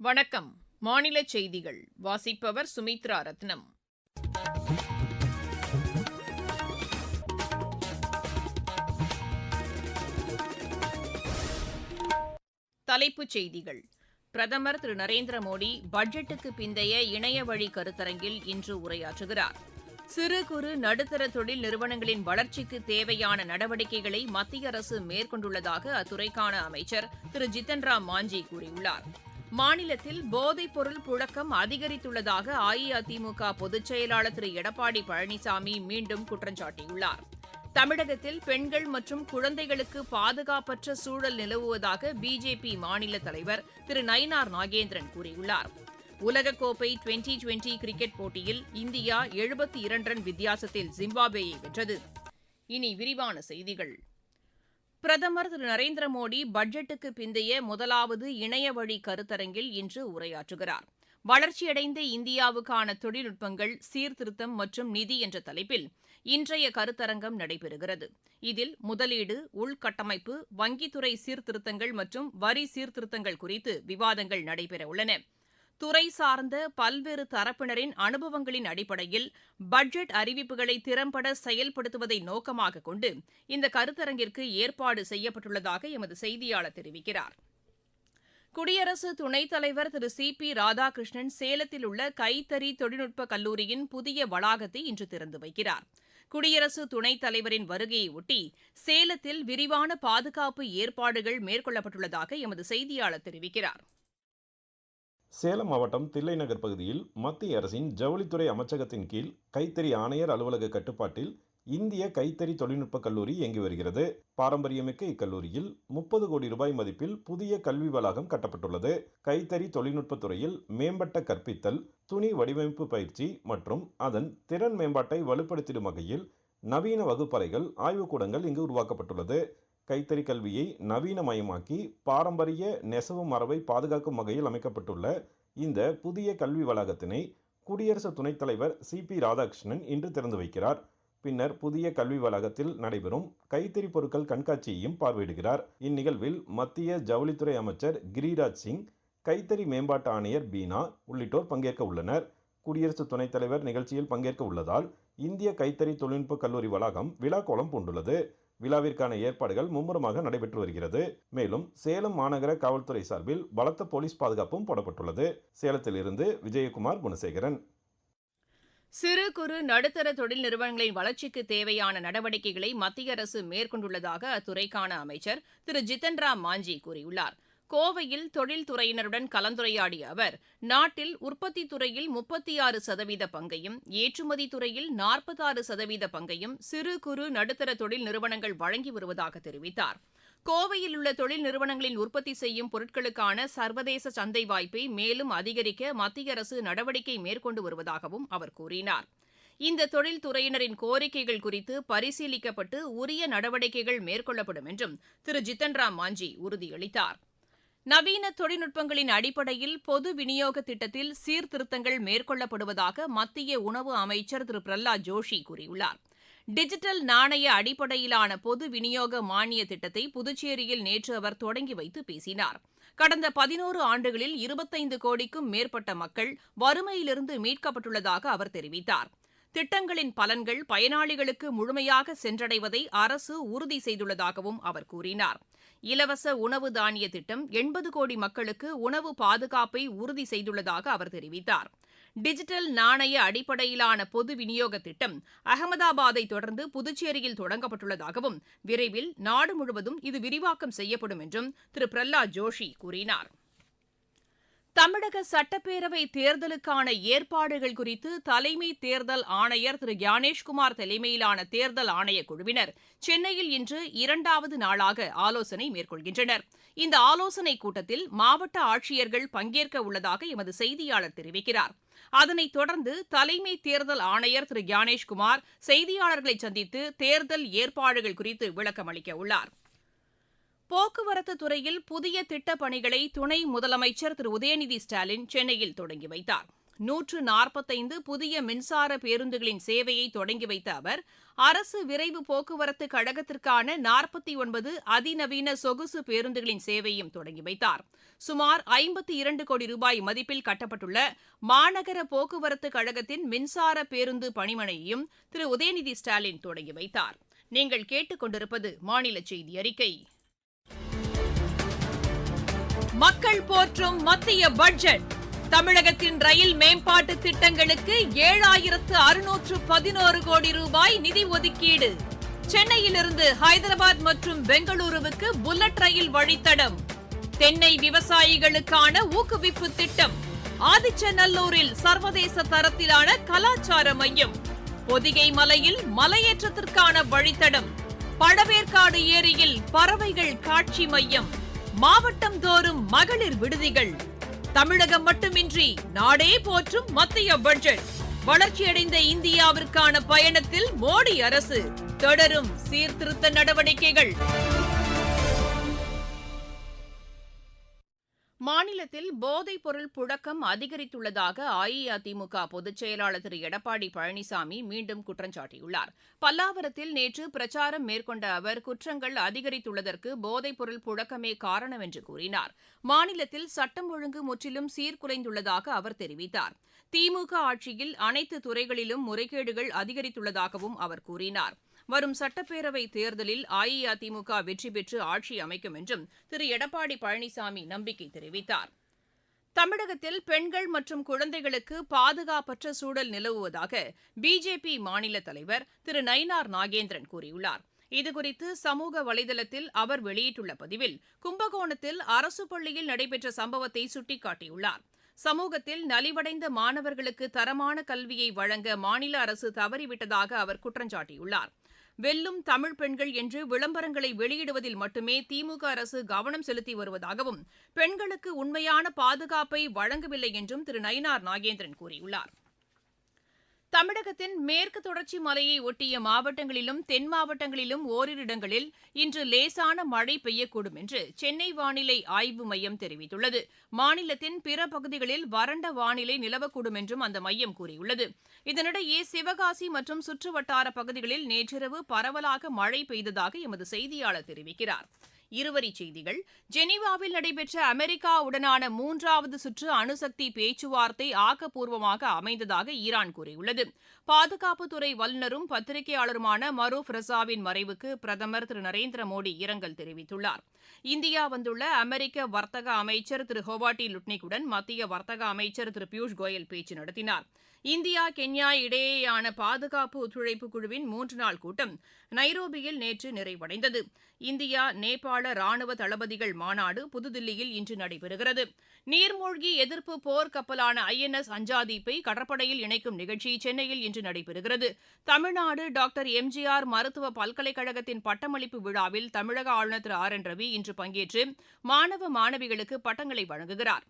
வணக்கம். மாநில செய்திகள் வாசிப்பவர் சுமித்ரா ரத்னம். தலைப்புச் செய்திகள். பிரதமர் திரு நரேந்திர மோடி பட்ஜெட்டுக்கு பிந்தைய இணையவழி கருத்தரங்கில் இன்று உரையாற்றுகிறார். சிறு குறு நடுத்தர தொழில் நிறுவனங்களின் வளர்ச்சிக்கு தேவையான நடவடிக்கைகளை மத்திய அரசு மேற்கொண்டுள்ளதாக அத்துறைக்கான அமைச்சர் திரு ஜித்தன் ராம் மாஞ்சி கூறியுள்ளார். மாநிலத்தில் போதைப் பொருள் புழக்கம் அதிகரித்துள்ளதாக அஇஅதிமுக பொதுச் செயலாளர் திரு எடப்பாடி பழனிசாமி மீண்டும் குற்றம் சாட்டியுள்ளார். தமிழகத்தில் பெண்கள் மற்றும் குழந்தைகளுக்கு பாதுகாப்பற்ற சூழல் நிலவுவதாக பிஜேபி மாநில தலைவர் திரு நயினார் நாகேந்திரன் கூறியுள்ளார். உலகக்கோப்பை டுவெண்டி கிரிக்கெட் போட்டியில் இந்தியா 72 ரன் வித்தியாசத்தில் ஜிம்பாப்வேயை வென்றது. இனி விரிவான செய்திகள். பிரதமர் திரு நரேந்திர மோடி பட்ஜெட்டுக்கு பிந்தைய முதலாவது இணையவழி கருத்தரங்கில் இன்று உரையாற்றுகிறார். வளர்ச்சியடைந்த இந்தியாவுக்கான தொழில்நுட்பங்கள், சீர்திருத்தம் மற்றும் நிதி என்ற தலைப்பில் இன்றைய கருத்தரங்கம் நடைபெறுகிறது. இதில் முதலீடு, உள்கட்டமைப்பு, வங்கித்துறை சீர்திருத்தங்கள் மற்றும் வரி சீர்திருத்தங்கள் குறித்து விவாதங்கள் நடைபெறவுள்ளன. துறை சார்ந்த பல்வேறு தரப்பினரின் அனுபவங்களின் அடிப்படையில் பட்ஜெட் அறிவிப்புகளை திறம்பட செயல்படுத்துவதை நோக்கமாக கொண்டு இந்த கருத்தரங்கிற்கு ஏற்பாடு செய்யப்பட்டுள்ளதாக எமது செய்தியாளர் தெரிவிக்கிறார். குடியரசு துணைத் தலைவர் திரு சி.பி. ராதாகிருஷ்ணன் சேலத்தில் உள்ள கைத்தறி தொழில்நுட்ப கல்லூரியின் புதிய வளாகத்தை இன்று திறந்து வைக்கிறார். குடியரசு துணைத் தலைவரின் வருகையொட்டி சேலத்தில் விரிவான பாதுகாப்பு ஏற்பாடுகள் மேற்கொள்ளப்பட்டுள்ளதாக எமது செய்தியாளர் தெரிவிக்கிறார். சேலம் மாவட்டம் தில்லைநகர் பகுதியில் மத்திய அரசின் ஜவுளித்துறை அமைச்சகத்தின் கீழ் கைத்தறி ஆணையர் அலுவலக கட்டுப்பாட்டில் இந்திய கைத்தறி தொழில்நுட்ப கல்லூரி இயங்கி வருகிறது. பாரம்பரியமிக்க இக்கல்லூரியில் 30 கோடி ரூபாய் மதிப்பில் புதிய கல்வி வளாகம் கட்டப்பட்டுள்ளது. கைத்தறி தொழில்நுட்பத் துறையில் மேம்பட்ட கற்பித்தல், துணி வடிவமைப்பு பயிற்சி மற்றும் அதன் திறன் மேம்பாட்டை வலுப்படுத்திடும் வகையில் நவீன வகுப்பறைகள், ஆய்வுக்கூடங்கள் இங்கு உருவாக்கப்பட்டுள்ளது. கைத்தறி கல்வியை நவீனமயமாக்கி பாரம்பரிய நெசவு மரபை பாதுகாக்கும் வகையில் அமைக்கப்பட்டுள்ள இந்த புதிய கல்வி வளாகத்தினை குடியரசு துணைத் தலைவர் சி.பி. ராதாகிருஷ்ணன் இன்று திறந்து வைக்கிறார். பின்னர் புதிய கல்வி வளாகத்தில் நடைபெறும் கைத்தறி பொருட்கள் கண்காட்சியையும் பார்வையிடுகிறார். இந்நிகழ்வில் மத்திய ஜவுளித்துறை அமைச்சர் கிரிராஜ் சிங், கைத்தறி மேம்பாட்டு ஆணையர் பீனா உள்ளிட்டோர் பங்கேற்க உள்ளனர். குடியரசு துணைத் தலைவர் நிகழ்ச்சியில் பங்கேற்க உள்ளதால் இந்திய கைத்தறி தொழில்நுட்ப கல்லூரி வளாகம் விழாக்கோலம் பூண்டுள்ளது. விழாவிற்கான ஏற்பாடுகள் மும்முரமாக நடைபெற்று வருகிறது. மேலும் சேலம் மாநகர காவல்துறை சார்பில் பலத்த போலீஸ் பாதுகாப்பும் போடப்பட்டுள்ளது. சேலத்திலிருந்து விஜயகுமார் குணசேகரன். சிறு குறு நடுத்தர தொழில் நிறுவனங்களின் வளர்ச்சிக்கு தேவையான நடவடிக்கைகளை மத்திய அரசு மேற்கொண்டுள்ளதாக அத்துறைக்கான அமைச்சர் திரு ஜித்தன் ராம் மாஞ்சி கூறியுள்ளார். கோவையில் தொழில்துறையினருடன் கலந்துரையாடிய அவர், நாட்டில் உற்பத்தி துறையில் 36% பங்கையும், ஏற்றுமதி துறையில் 46% பங்கையும் சிறு குறு நடுத்தர தொழில் நிறுவனங்கள் வழங்கி வருவதாக தெரிவித்தார். கோவையில் உள்ள தொழில் நிறுவனங்களின் உற்பத்தி செய்யும் பொருட்களுக்கான சர்வதேச சந்தை வாய்ப்பை மேலும் அதிகரிக்க மத்திய அரசு நடவடிக்கை மேற்கொண்டு வருவதாகவும் அவர் கூறினார். இந்த தொழில்துறையினரின் கோரிக்கைகள் குறித்து பரிசீலிக்கப்பட்டு உரிய நடவடிக்கைகள் மேற்கொள்ளப்படும் என்றும் திரு ஜித்தன் ராம் மாஞ்சி உறுதியளித்தார். நவீன தொழில்நுட்பங்களின் அடிப்படையில் பொது விநியோக திட்டத்தில் சீர்திருத்தங்கள் மேற்கொள்ளப்படுவதாக மத்திய உணவு அமைச்சர் திரு பிரஹ்லாத் ஜோஷி கூறியுள்ளார். டிஜிட்டல் நாணய அடிப்படையிலான பொது விநியோக மானிய திட்டத்தை புதுச்சேரியில் நேற்று அவர் தொடங்கி வைத்து பேசினார். கடந்த 11 ஆண்டுகளில் 25 கோடிக்கும் மேற்பட்ட மக்கள் வறுமையிலிருந்து மீட்கப்பட்டுள்ளதாக அவர் தெரிவித்தார். திட்டங்களின் பலன்கள் பயனாளிகளுக்கு முழுமையாக சென்றடைவதை அரசு உறுதி செய்துள்ளதாகவும் அவர் கூறினார். இலவச உணவு தானிய திட்டம் 80 கோடி மக்களுக்கு உணவு பாதுகாப்பை உறுதி செய்துள்ளதாக அவர் தெரிவித்தார். டிஜிட்டல் நாணய அடிப்படையிலான பொது விநியோக திட்டம் அகமதாபாத்தை தொடர்ந்து புதுச்சேரியில் தொடங்கப்பட்டுள்ளதாகவும் விரைவில் நாடு முழுவதும் இது விரிவாக்கம் செய்யப்படும் என்றும் திரு பிரஹ்லாத் ஜோஷி கூறினார். தமிழக சட்டப்பேரவை தேர்தலுக்கான ஏற்பாடுகள் குறித்து தலைமை தேர்தல் ஆணையர் திரு ஞானேஷ்குமார் தலைமையிலான தேர்தல் ஆணையக் குழுவினர் சென்னையில் இன்று 2வது நாளாக ஆலோசனை மேற்கொள்கின்றனர். இந்த ஆலோசனைக் கூட்டத்தில் மாவட்ட ஆட்சியர்கள் பங்கேற்க உள்ளதாக எமது செய்தியாளர் தெரிவிக்கிறார். அதனைத் தொடர்ந்து தலைமை தேர்தல் ஆணையர் திரு ஞானேஷ்குமார் செய்தியாளர்களை சந்தித்து தேர்தல் ஏற்பாடுகள் குறித்து விளக்கம் அளிக்க உள்ளார். போக்குவரத்து துறையில் புதிய திட்டப் பணிகளை துணை முதலமைச்சர் திரு உதயநிதி ஸ்டாலின் சென்னையில் தொடங்கி வைத்தார். 145 புதிய மின்சார பேருந்துகளின் சேவையை தொடங்கி வைத்த அவர் அரசு விரைவு போக்குவரத்து கழகத்திற்கான 49 அதிநவீன சொகுசு பேருந்துகளின் சேவையும் தொடங்கி வைத்தார். சுமார் 52 கோடி ரூபாய் மதிப்பில் கட்டப்பட்டுள்ள மாநகர போக்குவரத்து கழகத்தின் மின்சார பேருந்து பணிமனையையும் திரு உதயநிதி ஸ்டாலின் தொடங்கி வைத்தார். நீங்கள் கேட்டுக்கொண்டிருப்பது மாநில செய்தி அறிக்கை. மக்கள் போற்றும் மத்திய பட்ஜெட். தமிழகத்தின் ரயில் மேம்பாட்டு திட்டங்களுக்கு 7611 கோடி ரூபாய் நிதி ஒதுக்கீடு. சென்னையிலிருந்து ஹைதராபாத் மற்றும் பெங்களூருவுக்கு புல்லட் ரயில் வழித்தடம். தென்னை விவசாயிகளுக்கான ஊக்குவிப்பு திட்டம். ஆதிச்சநல்லூரில் சர்வதேச தரத்திலான கலாச்சார மையம். பொதிகை மலையில் மலையேற்றத்திற்கான வழித்தடம். பழவேற்காடு ஏரியில் பறவைகள் காட்சி மையம். மாவட்டம் தோறும் மகளிர் விடுதிகள். தமிழகம் மட்டுமின்றி நாடே போற்றும் மத்திய பட்ஜெட். வளர்ச்சியடைந்த இந்தியாவிற்கான பயணத்தில் மோடி அரசு. தொடரும் சீர்திருத்த நடவடிக்கைகள். மாநிலத்தில் போதைப் பொருள் புழக்கம் அதிகரித்துள்ளதாக அஇஅதிமுக பொதுச் செயலாளர் திரு எடப்பாடி பழனிசாமி மீண்டும் குற்றம் சாட்டியுள்ளார். பல்லாவரத்தில் நேற்று பிரச்சாரம் மேற்கொண்ட அவர் குற்றங்கள் அதிகரித்துள்ளதற்கு போதைப் பொருள் புழக்கமே காரணம் என்று கூறினார். மாநிலத்தில் சட்டம் ஒழுங்கு முற்றிலும் சீர்குலைந்துள்ளதாக அவர் தெரிவித்தார். திமுக ஆட்சியில் அனைத்து துறைகளிலும் முறைகேடுகள் அதிகரித்துள்ளதாகவும் அவர் கூறினார். வரும் சட்டப்பேரவைத் தேர்தலில் அஇஅதிமுக வெற்றி பெற்று ஆட்சி அமைக்கும் என்றும் திரு எடப்பாடி பழனிசாமி நம்பிக்கை தெரிவித்தார். தமிழகத்தில் பெண்கள் மற்றும் குழந்தைகளுக்கு பாதுகாப்பற்ற சூழல் நிலவுவதாக பிஜேபி மாநில தலைவர் திரு நயினார் நாகேந்திரன் கூறியுள்ளார். இதுகுறித்து சமூக வலைதளத்தில் அவர் வெளியிட்டுள்ள பதிவில் கும்பகோணத்தில் அரசு பள்ளியில் நடைபெற்ற சம்பவத்தை சுட்டிக்காட்டியுள்ளார். சமூகத்தில் நலிவடைந்த மாணவர்களுக்கு தரமான கல்வியை வழங்க மாநில அரசு தவறிவிட்டதாக அவர் குற்றம் சாட்டியுள்ளார். வெல்லும் தமிழ் பெண்கள் என்று விளம்பரங்களை வெளியிடுவதில் மட்டுமே திமுக அரசு கவனம் செலுத்தி வருவதாகவும் பெண்களுக்கு உண்மையான பாதுகாப்பை வழங்கவில்லை என்றும் திரு நயினார் நாகேந்திரன் கூறியுள்ளார். தமிழகத்தின் மேற்கு தொடர்ச்சி மலையை ஒட்டிய மாவட்டங்களிலும் தென் மாவட்டங்களிலும் ஓரிரு இடங்களில் இன்று லேசான மழை பெய்யக்கூடும் என்று சென்னை வானிலை ஆய்வு மையம் தெரிவித்துள்ளது. மாநிலத்தின் பிற பகுதிகளில் வறண்ட வானிலை நிலவக்கூடும் என்றும் அந்த மையம் கூறியுள்ளது. இதனிடையே சிவகாசி மற்றும் சுற்றுவட்டார பகுதிகளில் நேற்றிரவு பரவலாக மழை பெய்ததாக எமது செய்தியாளர் தெரிவிக்கிறார். இருவரிச் செய்திகள். ஜெனீவாவில் நடைபெற்ற அமெரிக்காவுடனான 3வது சுற்று அணுசக்தி பேச்சுவார்த்தை ஆக்கப்பூர்வமாக அமைந்ததாக ஈரான் கூறியுள்ளது. பாதுகாப்புத்துறை வல்லுநரும் பத்திரிகையாளருமான மரூப் ரசாவின் மறைவுக்கு பிரதமர் திரு நரேந்திர மோடி இரங்கல் தெரிவித்துள்ளார். இந்தியா வந்துள்ள அமெரிக்க வர்த்தக அமைச்சர் திரு ஹோவாட்டி லுட்னிக்குடன் மத்திய வர்த்தக அமைச்சர் திரு பியூஷ் கோயல் பேச்சு நடத்தினார். இந்தியா கென்யா இடையேயான பாதுகாப்பு ஒத்துழைப்பு குழுவின் 3 நாள் கூட்டம் நைரோபியில் நேற்று நிறைவடைந்தது. இந்தியா நேபாள ராணுவ தளபதிகள் மாநாடு புதுதில்லியில் இன்று நடைபெறுகிறது. நீர்மூழ்கி எதிர்ப்பு போர் கப்பலான INS அஞ்சாதீப்பை கடற்படையில் இணைக்கும் நிகழ்ச்சி சென்னையில் இன்று நடைபெறுகிறது. தமிழ்நாடு டாக்டர் எம்ஜிஆர் மருத்துவ பல்கலைக்கழகத்தின் பட்டமளிப்பு விழாவில் தமிழக ஆளுநர் திரு RN ரவி இன்று பங்கேற்று மாணவ மாணவிகளுக்கு பட்டங்களை வழங்குகிறார்.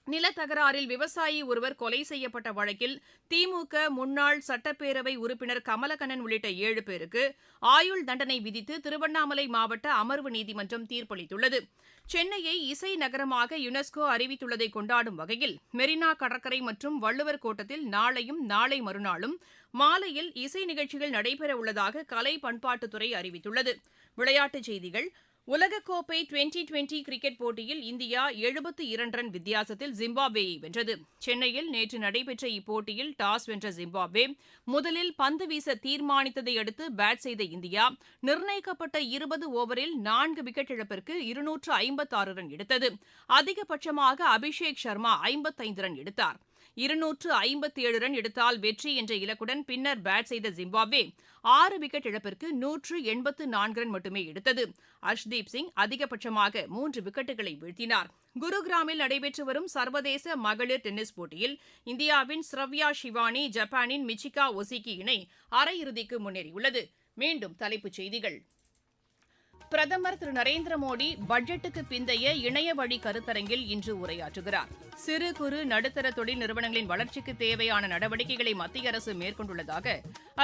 நிலத்தகராறில் விவசாயி ஒருவர் கொலை செய்யப்பட்ட வழக்கில் திமுக முன்னாள் சட்டப்பேரவை உறுப்பினர் கமலக்கண்ணன் உள்ளிட்ட 7 பேருக்கு ஆயுள் தண்டனை விதித்து திருவண்ணாமலை மாவட்ட அமர்வு நீதிமன்றம் தீர்ப்பளித்துள்ளது. சென்னையை இசை நகரமாக யுனெஸ்கோ அறிவித்துள்ளதை கொண்டாடும் வகையில் மெரினா கடற்கரை மற்றும் வள்ளுவர் கோட்டத்தில் நாளையும் நாளை மறுநாளும் மாலையில் இசை நிகழ்ச்சிகள் நடைபெறவுள்ளதாக கலை பண்பாட்டுத்துறை அறிவித்துள்ளது. விளையாட்டுச் செய்திகள். உலகக்கோப்பை டுவெண்டி கிரிக்கெட் போட்டியில் இந்தியா 72 ரன் வித்தியாசத்தில் ஜிம்பாப்வேயை வென்றது. சென்னையில் நேற்று நடைபெற்ற இப்போட்டியில் டாஸ் வென்ற ஜிம்பாப்வே முதலில் பந்து வீச தீர்மானித்ததை அடுத்து பேட் செய்த இந்தியா நிர்ணயிக்கப்பட்ட 20 ஓவரில் 4 விக்கெட் இழப்பிற்கு 256 ரன் எடுத்தது. அதிகபட்சமாக அபிஷேக் சர்மா 55 ரன் எடுத்தார். 257 ரன் எடுத்தால் வெற்றி என்ற இலக்குடன் பின்னர் பேட் செய்த ஜிம்பாப்வே 6 விக்கெட் இழப்பிற்கு 184 ரன் மட்டுமே எடுத்தது. அர்ஷ்தீப் சிங் அதிகபட்சமாக 3 விக்கெட்டுகளை வீழ்த்தினார். குருகிராமில் நடைபெற்று வரும் சர்வதேச மகளிர் டென்னிஸ் போட்டியில் இந்தியாவின் ஸ்ரவ்யா ஷிவானி ஜப்பானின் மிச்சிகா ஒசிகி இணை அரையிறுதிக்கு முன்னேறியுள்ளது. மீண்டும் தலைப்புச் செய்திகள். பிரதமர் திரு நரேந்திர மோடி பட்ஜெட்டுக்கு பிந்தைய இணைய வழி கருத்தரங்கில் இன்று உரையாற்றுகிறார். சிறு குறு நடுத்தர தொழில் நிறுவனங்களின் வளர்ச்சிக்கு தேவையான நடவடிக்கைகளை மத்திய அரசு மேற்கொண்டுள்ளதாக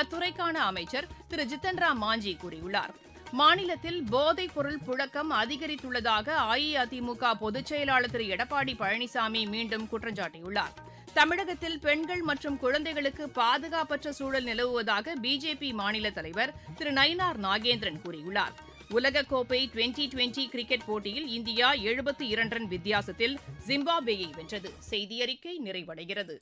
அத்துறைக்கான அமைச்சர் திரு ஜித்தன் ராம் மாஞ்சி கூறியுள்ளார். மாநிலத்தில் போதைப் பொருள் புழக்கம் அதிகரித்துள்ளதாக அஇஅதிமுக பொதுச் செயலாளர் திரு எடப்பாடி பழனிசாமி மீண்டும் குற்றம் சாட்டியுள்ளார். தமிழகத்தில் பெண்கள் மற்றும் குழந்தைகளுக்கு பாதுகாப்பற்ற சூழல் நிலவுவதாக பிஜேபி மாநில தலைவர் திரு நயினார் நாகேந்திரன் கூறியுள்ளார். உலகக்கோப்பை டுவெண்டி கிரிக்கெட் போட்டியில் இந்தியா 72 ரன் வித்தியாசத்தில் ஜிம்பாப்வேயை வென்றது. செய்தியறிக்கை நிறைவடைகிறது.